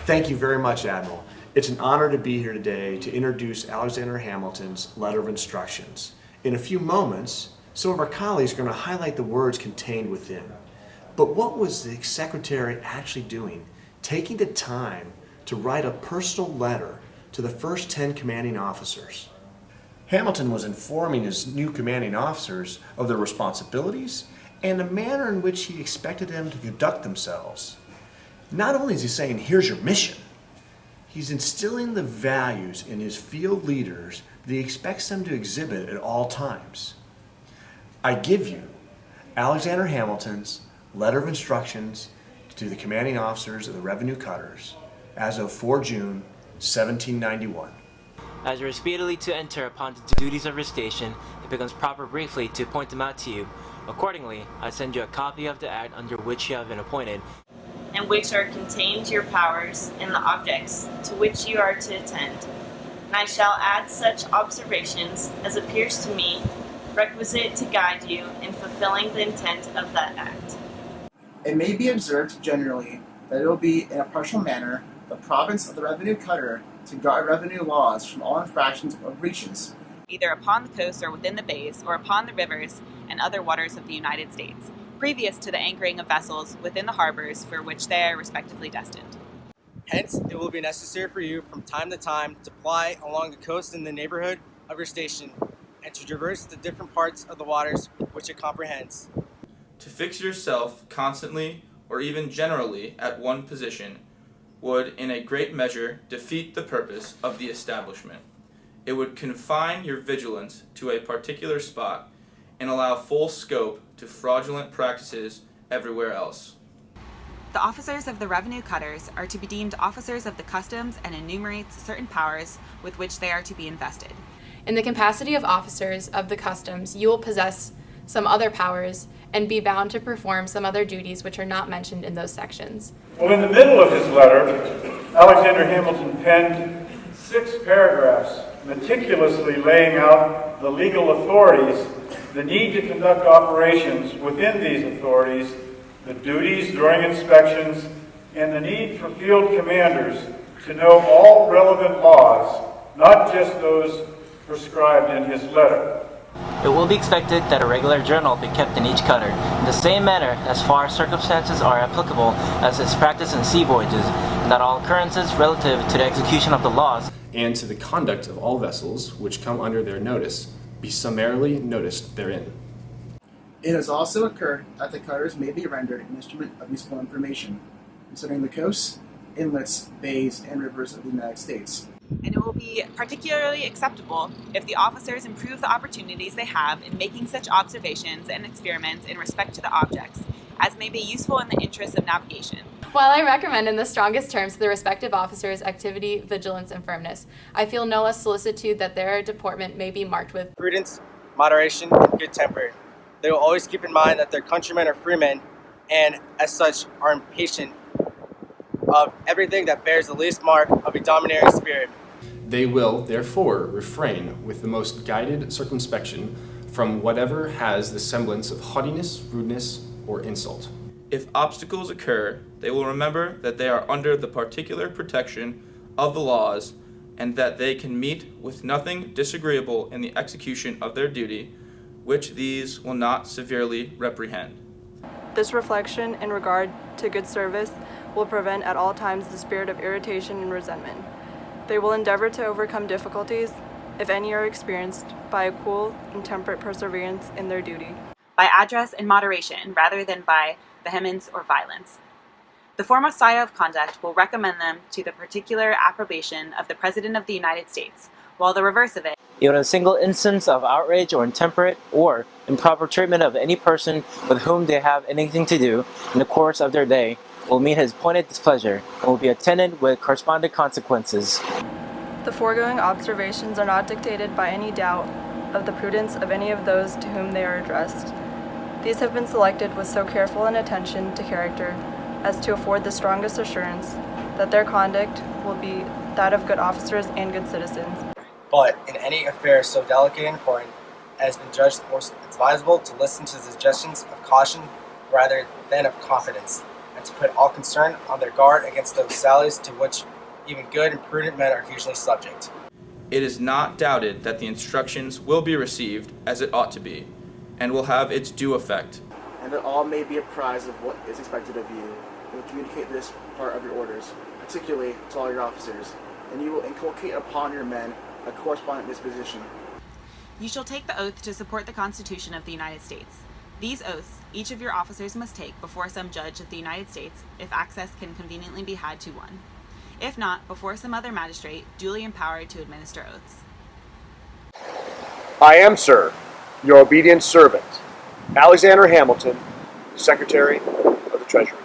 Thank you very much, Admiral. It's an honor to be here today to introduce Alexander Hamilton's letter of instructions. In a few moments, some of our colleagues are going to highlight the words contained within. But what was the Secretary actually doing? Taking the time to write a personal letter to the first 10 commanding officers. Hamilton was informing his new commanding officers of their responsibilities and the manner in which he expected them to conduct themselves. Not only is he saying, here's your mission, he's instilling the values in his field leaders that he expects them to exhibit at all times. I give you Alexander Hamilton's letter of instructions to the commanding officers of the revenue cutters as of 4 June 1791. As you are speedily to enter upon the duties of your station, it becomes proper briefly to point them out to you. Accordingly, I send you a copy of the act under which you have been appointed, and which are contained your powers and the objects to which you are to attend. And I shall add such observations as appears to me requisite to guide you in fulfilling the intent of that act. It may be observed generally that it will be, in a partial manner, the province of the revenue cutter to guard revenue laws from all infractions or breaches, either upon the coast or within the bays, or upon the rivers and other waters of the United States, previous to the anchoring of vessels within the harbors for which they are respectively destined. Hence, it will be necessary for you from time to time to ply along the coast in the neighborhood of your station, and to traverse the different parts of the waters which it comprehends. To fix yourself constantly or even generally at one position would in a great measure defeat the purpose of the establishment. It would confine your vigilance to a particular spot and allow full scope to fraudulent practices everywhere else. The officers of the revenue cutters are to be deemed officers of the customs and enumerates certain powers with which they are to be invested. In the capacity of officers of the customs, you will possess some other powers and be bound to perform some other duties which are not mentioned in those sections. Well, in the middle of his letter, Alexander Hamilton penned 6 paragraphs meticulously laying out the legal authorities, the need to conduct operations within these authorities, the duties during inspections, and the need for field commanders to know all relevant laws, not just those prescribed in his letter. It will be expected that a regular journal be kept in each cutter, in the same manner as far as circumstances are applicable as is practiced in sea voyages, and that all occurrences relative to the execution of the laws and to the conduct of all vessels which come under their notice be summarily noticed therein. It has also occurred that the cutters may be rendered an instrument of useful information concerning the coasts, inlets, bays, and rivers of the United States. And it will be particularly acceptable if the officers improve the opportunities they have in making such observations and experiments in respect to the objects, as may be useful in the interest of navigation. While I recommend in the strongest terms the respective officers' activity, vigilance, and firmness, I feel no less solicitude that their deportment may be marked with prudence, moderation, and good temper. They will always keep in mind that their countrymen are freemen, and as such are impatient of everything that bears the least mark of a domineering spirit. They will, therefore, refrain with the most guided circumspection from whatever has the semblance of haughtiness, rudeness, or insult. If obstacles occur, they will remember that they are under the particular protection of the laws and that they can meet with nothing disagreeable in the execution of their duty, which these will not severely reprehend. This reflection in regard to good service will prevent at all times the spirit of irritation and resentment. They will endeavor to overcome difficulties, if any are experienced, by a cool and temperate perseverance in their duty, by address and moderation rather than by vehemence or violence. The foremost style of conduct will recommend them to the particular approbation of the President of the United States, while the reverse of it, even a single instance of outrage or intemperate or improper treatment of any person with whom they have anything to do in the course of their day, will meet his pointed displeasure and will be attended with corresponding consequences. The foregoing observations are not dictated by any doubt of the prudence of any of those to whom they are addressed. These have been selected with so careful an attention to character as to afford the strongest assurance that their conduct will be that of good officers and good citizens. But in any affair so delicate and important, it has been judged more advisable to listen to the suggestions of caution rather than of confidence, and and to put all concerned on their guard against those sallies to which even good and prudent men are usually subject. It is not doubted that the instructions will be received as it ought to be, and will have its due effect. And that all may be apprised of what is expected of you, and will communicate this part of your orders, particularly to all your officers, and you will inculcate upon your men a correspondent disposition. You shall take the oath to support the Constitution of the United States. These oaths each of your officers must take before some judge of the United States, if access can conveniently be had to one. If not, before some other magistrate duly empowered to administer oaths. I am, sir, your obedient servant, Alexander Hamilton, Secretary of the Treasury.